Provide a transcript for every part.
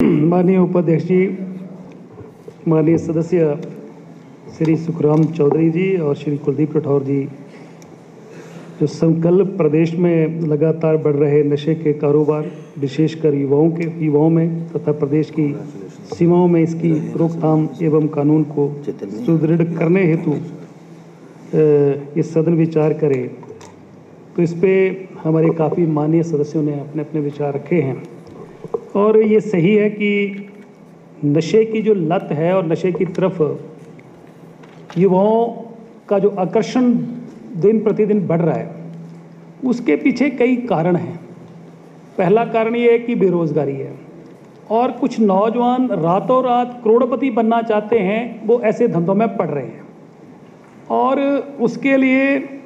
माननीय उपाध्यक्ष जी, माननीय सदस्य श्री सुखराम चौधरी जी और श्री कुलदीप राठौर जी, जो संकल्प प्रदेश में लगातार बढ़ रहे नशे के कारोबार, विशेषकर युवाओं में तथा प्रदेश की सीमाओं में इसकी रोकथाम एवं कानून को सुदृढ़ करने हेतु ये सदन विचार करे, तो इस पे हमारे काफ़ी माननीय सदस्यों ने अपने अपने विचार रखे हैं। और ये सही है कि नशे की जो लत है और नशे की तरफ युवाओं का जो आकर्षण दिन प्रतिदिन बढ़ रहा है, उसके पीछे कई कारण हैं। पहला कारण ये है कि बेरोजगारी है और कुछ नौजवान रातों रात करोड़पति बनना चाहते हैं, वो ऐसे धंधों में पड़ रहे हैं। और उसके लिए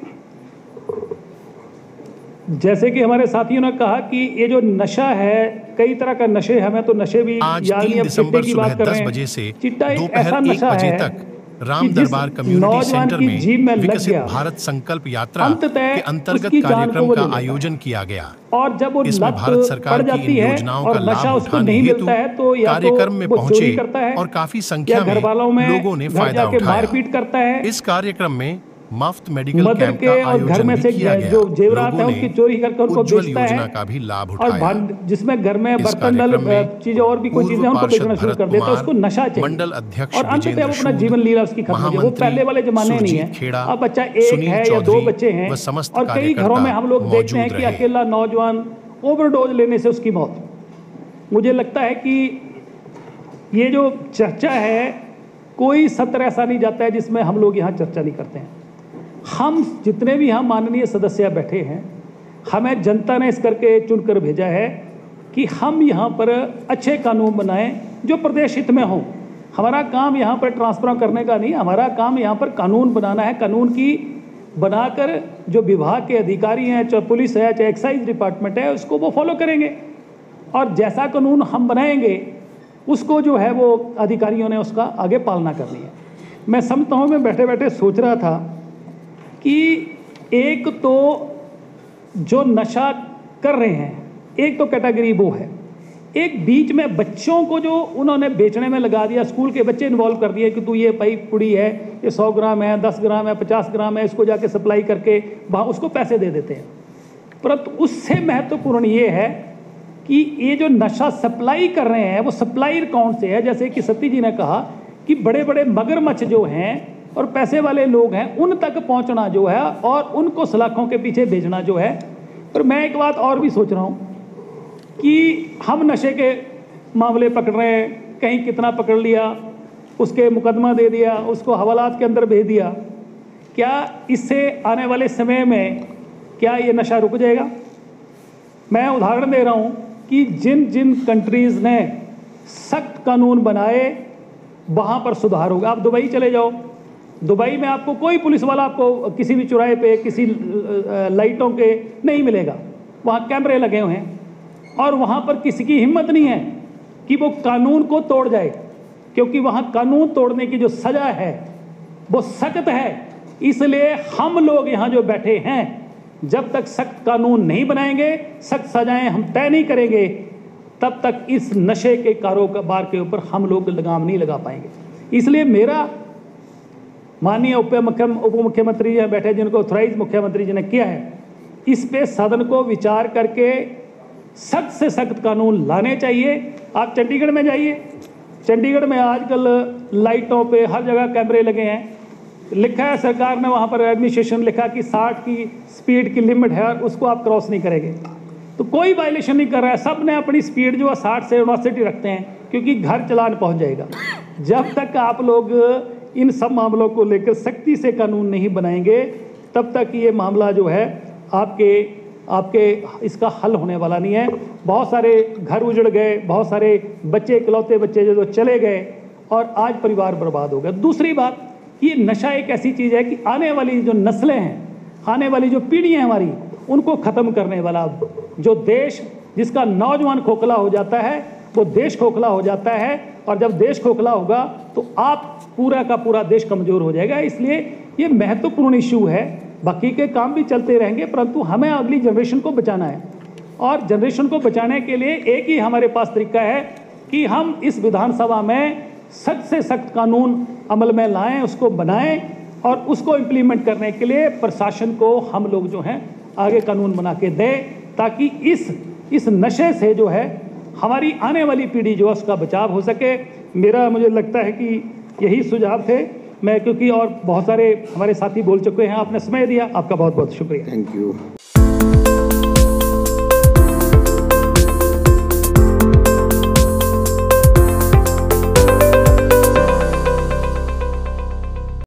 जैसे कि हमारे साथियों ने कहा कि ये जो नशा है, कई तरह का नशे, हमें तो नशे भी याद नहीं, अब चिट्टे की बात कर रहे हैं। चिट्टा एक ऐसा नशा है राम दरबार कम्युनिटी सेंटर में विकसित भारत संकल्प यात्रा के अंतर्गत कार्यक्रम का आयोजन किया गया और जब वो इसमें भारत सरकार की इन योजनाओं का लाभ उठाने हेतु कार्यक्रम में पहुंचे और काफी संख्या में लोगों ने फायदा उठाया। इस कार्यक्रम में मुफ्त मेडिकल कैंप का आयोजन भी किया गया। जो जेवरात है उसकी चोरी करके उनको बेचता है योजना का भी लाभ उठाया। और जिसमें घर में बर्तन चीजें और भी कोई चीजें उनको बेचना शुरू कर देता है, उसको नशा चाहिए। मंडल अध्यक्ष और अंततः वो अपना जीवन लीला उसकी खत्म हो जाए। वो पहले वाले जमाने नहीं है, अब बच्चा एक है या दो बच्चे हैं। और कई घरों में हम लोग देखते हैं कि अकेला नौजवान ओवरडोज लेने से उसकी मौत। मुझे लगता है कि ये जो चर्चा है, कोई सत्र ऐसा नहीं जाता है जिसमें हम लोग यहाँ चर्चा नहीं करते हैं। हम जितने भी हम माननीय सदस्य बैठे हैं, हमें जनता ने इस करके चुनकर भेजा है कि हम यहाँ पर अच्छे कानून बनाएं जो प्रदेश हित में हों। हमारा काम यहाँ पर ट्रांसफर करने का नहीं, हमारा काम यहाँ पर कानून बनाना है। कानून की बनाकर जो विभाग के अधिकारी हैं, चाहे पुलिस है, चाहे एक्साइज डिपार्टमेंट है, उसको वो फॉलो करेंगे। और जैसा कानून हम बनाएंगे उसको जो है वो अधिकारियों ने उसका आगे पालना करनी है। मैं समझता हूँ, मैं बैठे बैठे सोच रहा था कि एक तो जो नशा कर रहे हैं, एक तो कैटेगरी वो है, एक बीच में बच्चों को जो उन्होंने बेचने में लगा दिया, स्कूल के बच्चे इन्वॉल्व कर दिए कि तू ये भाई पुड़ी है, ये 100 ग्राम है, 10 ग्राम है, 50 ग्राम है, इसको जाके सप्लाई करके वहाँ उसको पैसे दे देते हैं। परंतु उससे महत्वपूर्ण ये है कि ये जो नशा सप्लाई कर रहे हैं वो सप्लायर कौन से है। जैसे कि सती जी ने कहा कि बड़े बड़े मगरमच्छ जो हैं और पैसे वाले लोग हैं, उन तक पहुंचना जो है और उनको सलाखों के पीछे भेजना जो है। पर मैं एक बात और भी सोच रहा हूं कि हम नशे के मामले पकड़ रहे हैं, कहीं कितना पकड़ लिया, उसके मुकदमा दे दिया, उसको हवालात के अंदर भेज दिया। क्या इससे आने वाले समय में क्या ये नशा रुक जाएगा? मैं उदाहरण दे रहा हूं कि जिन जिन कंट्रीज़ ने सख्त कानून बनाए वहाँ पर सुधार होगा। आप दुबई चले जाओ, दुबई में आपको कोई पुलिस वाला आपको किसी भी चौराहे पे किसी लाइटों के नहीं मिलेगा, वहाँ कैमरे लगे हुए हैं। और वहाँ पर किसी की हिम्मत नहीं है कि वो कानून को तोड़ जाए, क्योंकि वहाँ कानून तोड़ने की जो सज़ा है वो सख्त है। इसलिए हम लोग यहाँ जो बैठे हैं, जब तक सख्त कानून नहीं बनाएंगे, सख्त सजाएं हम तय नहीं करेंगे, तब तक इस नशे के कारोबार के ऊपर हम लोग लगाम नहीं लगा पाएंगे। इसलिए मेरा माननीय उप मुख्यमंत्री जी बैठे, जिनको ऑथराइज मुख्यमंत्री जी ने किया है, इस पे सदन को विचार करके सख्त से सख्त कानून लाने चाहिए। आप चंडीगढ़ में जाइए, चंडीगढ़ में आजकल लाइटों पे हर जगह कैमरे लगे हैं। लिखा है सरकार ने वहाँ पर एडमिनिस्ट्रेशन लिखा कि 60 की स्पीड की लिमिट है और उसको आप क्रॉस नहीं करेंगे, तो कोई वायलेशन नहीं कर रहा है। सब ने अपनी स्पीड जो है 60 से 69 रखते हैं, क्योंकि घर चलान पहुँच जाएगा। जब तक आप लोग इन सब मामलों को लेकर सख्ती से कानून नहीं बनाएंगे, तब तक ये मामला जो है आपके इसका हल होने वाला नहीं है। बहुत सारे घर उजड़ गए, बहुत सारे बच्चे, इकलौते बच्चे जो चले गए और आज परिवार बर्बाद हो गया। दूसरी बात, ये नशा एक ऐसी चीज़ है कि आने वाली जो नस्लें हैं, आने वाली जो पीढ़ियाँ हमारी, उनको ख़त्म करने वाला जो देश, जिसका नौजवान खोखला हो जाता है, वो देश खोखला हो जाता है। और जब देश खोखला होगा तो आप पूरा का पूरा देश कमज़ोर हो जाएगा। इसलिए ये महत्वपूर्ण इशू है। बाकी के काम भी चलते रहेंगे, परंतु हमें अगली जनरेशन को बचाना है। और जनरेशन को बचाने के लिए एक ही हमारे पास तरीका है कि हम इस विधानसभा में सख्त से सख्त कानून अमल में लाएं, उसको बनाएं और उसको इम्प्लीमेंट करने के लिए प्रशासन को हम लोग जो हैं आगे कानून बना के दें, ताकि इस नशे से जो है हमारी आने वाली पीढ़ी जो है उसका बचाव हो सके। मुझे लगता है कि यही सुझाव थे। मैं क्योंकि और बहुत सारे हमारे साथी बोल चुके हैं, आपने समय दिया, आपका बहुत बहुत शुक्रिया। Thank you.